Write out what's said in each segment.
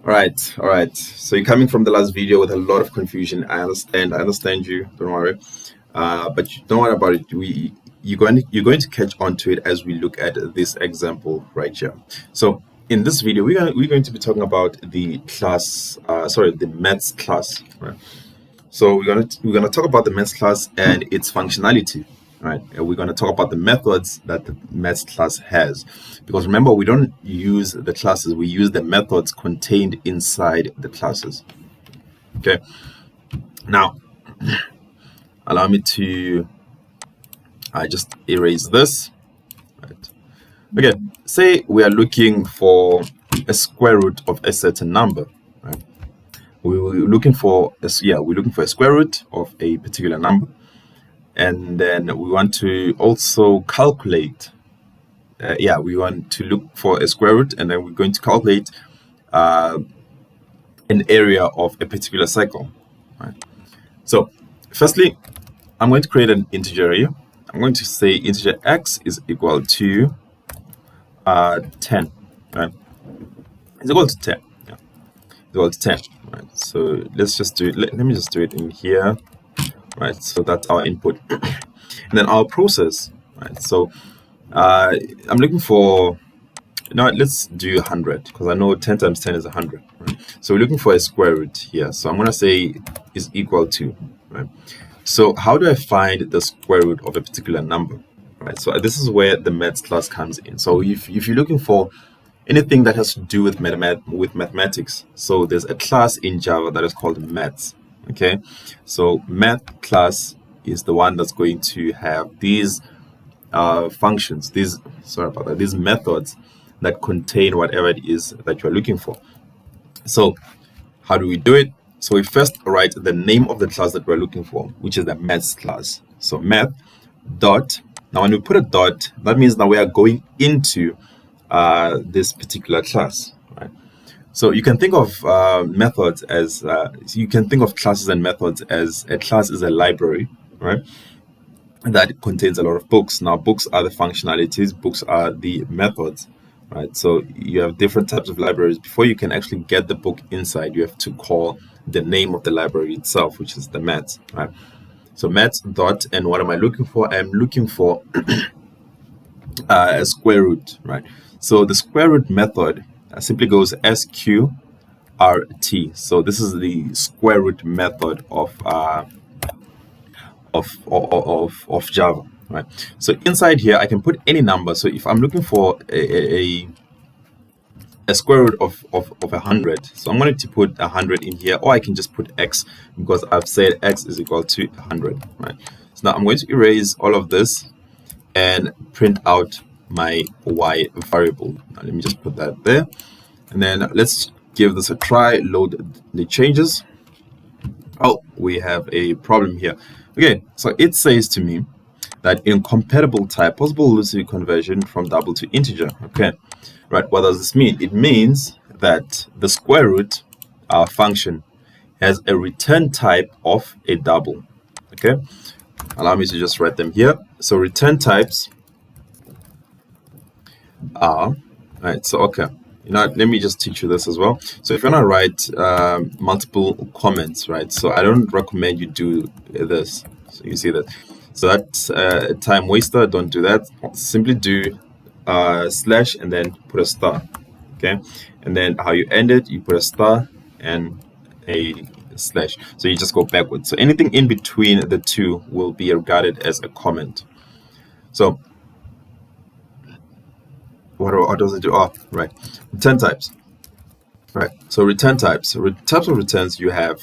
All right. So you're coming from the last video with a lot of confusion. I understand you. Don't worry. But don't worry about it. You're going to catch on to it as we look at this example right here. So in this video, we're going to be talking about the class. The maths class. Right. So we're gonna talk about the maths class and its functionality. Right, and we're going to talk about the methods that the maths class has, because remember, we don't use the classes, we use the methods contained inside the classes. Okay, now allow me to just erase this. Right. Okay, say we are looking for a square root of a certain number. Right, we're looking for a square root of a particular number. And then we want to also calculate, we want to look for a square root, and then we're going to calculate an area of a particular circle. Right? So firstly, I'm going to create an integer here. I'm going to say integer x is equal to 10. Right? It's equal to 10. Yeah. It's equal to 10. Right? So let's just do it. Let me just do it in here. Right, so that's our input, and then our process. Right, so I'm looking for, let's do 100, because I know 10 times 10 is 100. Right? So we're looking for a square root here. So I'm going to say is equal to. Right. So how do I find the square root of a particular number? Right. So this is where the maths class comes in. So if you're looking for anything that has to do with mathematics, so there's a class in Java that is called maths. Okay, so math class is the one that's going to have these functions, these methods that contain whatever it is that you're looking for. So how do we do it? So we first write the name of the class that we're looking for, which is the maths class. So math dot. Now when we put a dot, that means now we are going into this particular class. Right? So you can think of methods as you can think of classes and methods as a class is a library, right? That contains a lot of books. Now, books are the functionalities, books are the methods, right? So you have different types of libraries. Before you can actually get the book inside, you have to call the name of the library itself, which is the maths, right? So maths dot, and what am I looking for? I'm looking for a square root, right? So the square root method simply goes sqrt. So this is the square root method of Java, right? So inside here I can put any number. So if I'm looking for a square root of 100, so I'm going to put 100 in here, or I can just put x, because I've said x is equal to 100, right? So now I'm going to erase all of this and print out my y variable. Now let me just put that there, and then let's give this a try. Load the changes. Oh, we have a problem here. Okay, so it says to me that incompatible type, possible loosely conversion from double to integer. Okay, right, what does this mean? It means that the square root function has a return type of a double. Okay, allow me to just write them here. So return types are, right, so okay, let me just teach you this as well. So if you're gonna write multiple comments, right, so I don't recommend you do this. So you see that, so that's a time waster. Don't do that. Simply do slash and then put a star. Okay, and then how you end it, you put a star and a slash, so you just go backwards. So anything in between the two will be regarded as a comment. So what does it do? Oh, right, return types. Right, so return types. Types of returns you have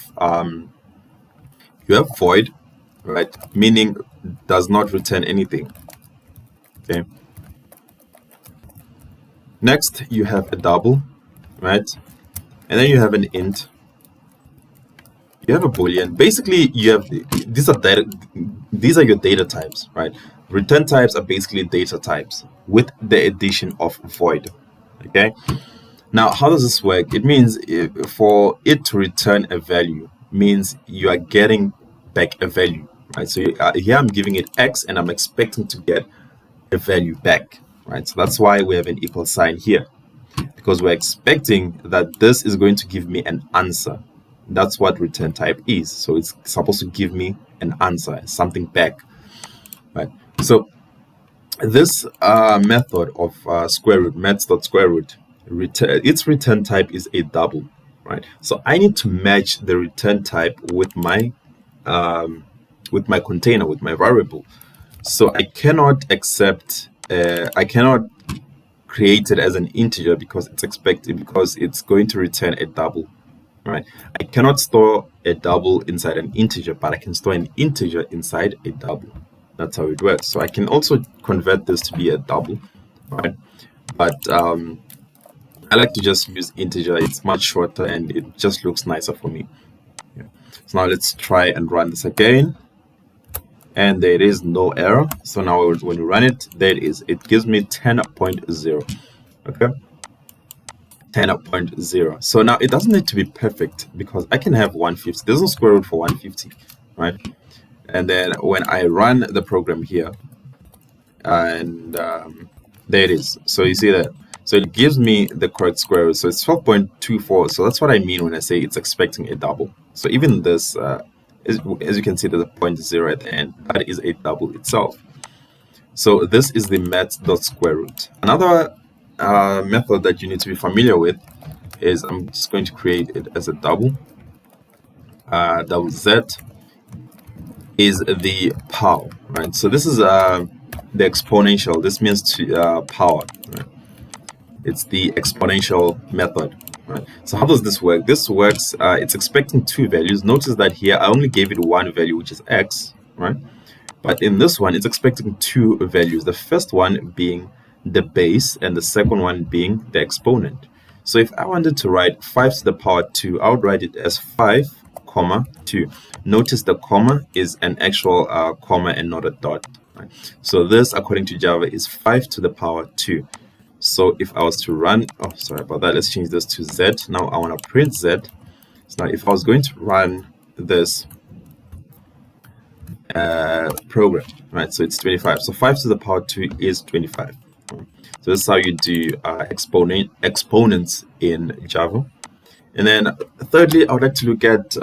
void, right, meaning does not return anything. Okay. Next you have a double, right, and then you have an int. You have a boolean. Basically, you have these are your data types, right? Return types are basically data types with the addition of void. Okay. Now, how does this work? It means for it to return a value means you are getting back a value, right? So here I'm giving it x, and I'm expecting to get a value back, right? So that's why we have an equal sign here. because we're expecting that this is going to give me an answer. That's what return type is. So it's supposed to give me an answer, something back, right? So this method of square root, maths.square root, its return type is a double, right? So I need to match the return type with my container, with my variable. So I cannot accept, I cannot create it as an integer because it's going to return a double, right? I cannot store a double inside an integer, but I can store an integer inside a double. That's how it works. So I can also convert this to be a double, right? But I like to just use integer. It's much shorter and it just looks nicer for me. Yeah. So now let's try and run this again. And there is no error. So now when you run it, there it is. It gives me 10.0. Okay, 10.0. So now it doesn't need to be perfect because I can have 150. There's no square root for 150, right? And then when I run the program here, and there it is. So you see that. So it gives me the correct square root. So it's 12.24. So that's what I mean when I say it's expecting a double. So even this, as you can see, there's a 0.0 at the end. That is a double itself. So this is the math.square root. Another method that you need to be familiar with is, I'm just going to create it as a double. Double Z is the power, right? So this is the exponential. This means to power, right? It's the exponential method, right? So how does this work? This works, it's expecting two values. Notice that here I only gave it one value, which is x, right? But in this one, it's expecting two values. The first one being the base and the second one being the exponent. So if I wanted to write 5 to the power 2, I would write it as 5, 2. Notice the comma is an actual comma and not a dot, right? So this, according to Java, is 5 to the power 2. So if I was to run, oh, sorry about that, let's change this to Z. Now I want to print Z. So now if I was going to run this program, right, so it's 25. So 5 to the power 2 is 25. So this is how you do exponents in Java. And then thirdly, I would like to look at,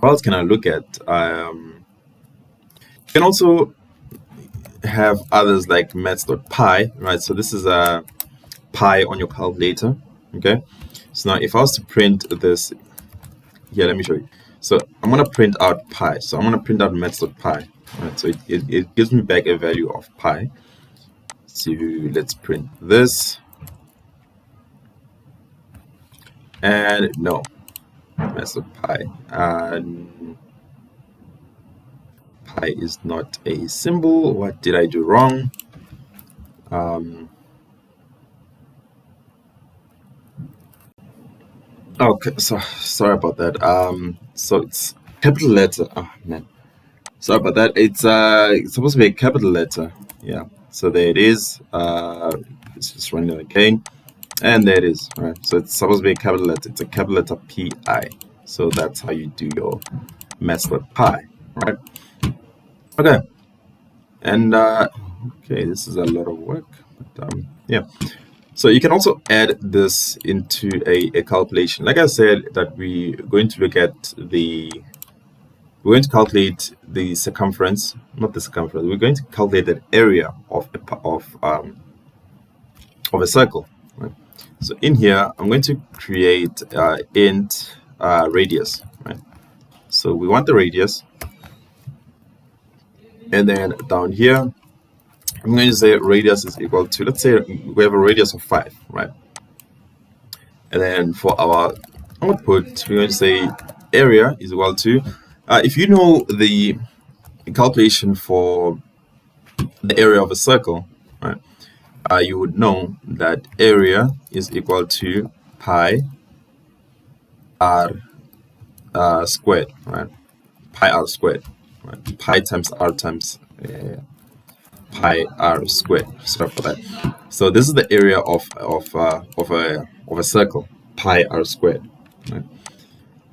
what else can I look at? You can also have others like maths.py, right? So this is a pi on your calculator, okay? So now if I was to print this, here, let me show you. So I'm going to print out pi. So I'm going to print out maths.py, right? So it gives me back a value of pi. So let's print this. And no, maths.py. Pi is not a symbol. What did I do wrong? Okay, so sorry about that. So it's capital letter. Oh man, sorry about that. It's supposed to be a capital letter. Yeah. So there it is. Let's just run it again, and there it is. All right. So it's supposed to be a capital letter. It's a capital letter PI. So that's how you do your maths.py, right? Okay. And okay, this is a lot of work, but yeah. So you can also add this into a calculation. Like I said, that we're going to look at we're going to calculate the circumference, not the circumference. We're going to calculate the area of a circle. Right? So in here, I'm going to create int radius. Right? So we want the radius, and then down here, I'm going to say radius is equal to, let's say we have a radius of 5, right? And then for our output, we're going to say area is equal to, if you know the calculation for the area of a circle, right? You would know that area is equal to pi r squared, right? Pi r squared, right? Pi times r times pi r squared. Sorry for that. So this is the area of a circle, pi r squared. Right?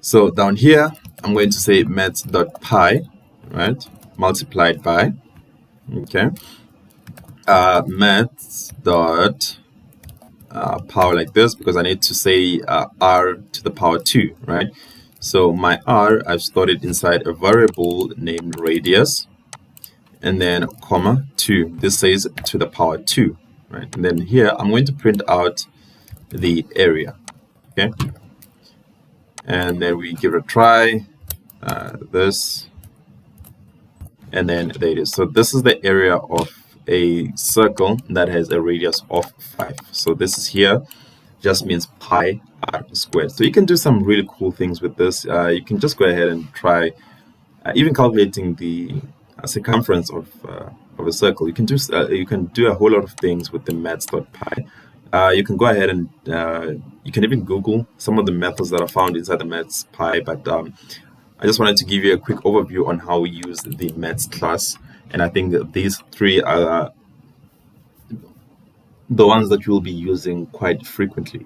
So down here, I'm going to say maths.py, right, multiplied by, okay, maths dot power like this because I need to say r to the power 2, right? So my r, I've stored it inside a variable named radius, and then comma 2. This says to the power 2, right? And then here I'm going to print out the area, okay? And then we give it a try, this, and then there it is. So this is the area of a circle that has a radius of 5. So this is here just means pi r squared. So you can do some really cool things with this. You can just go ahead and try even calculating the circumference of a circle. You can do a whole lot of things with the maths.pi. You can go ahead and you can even Google some of the methods that are found inside the maths.pi, but I just wanted to give you a quick overview on how we use the maths class, and I think that these three are the ones that you'll be using quite frequently.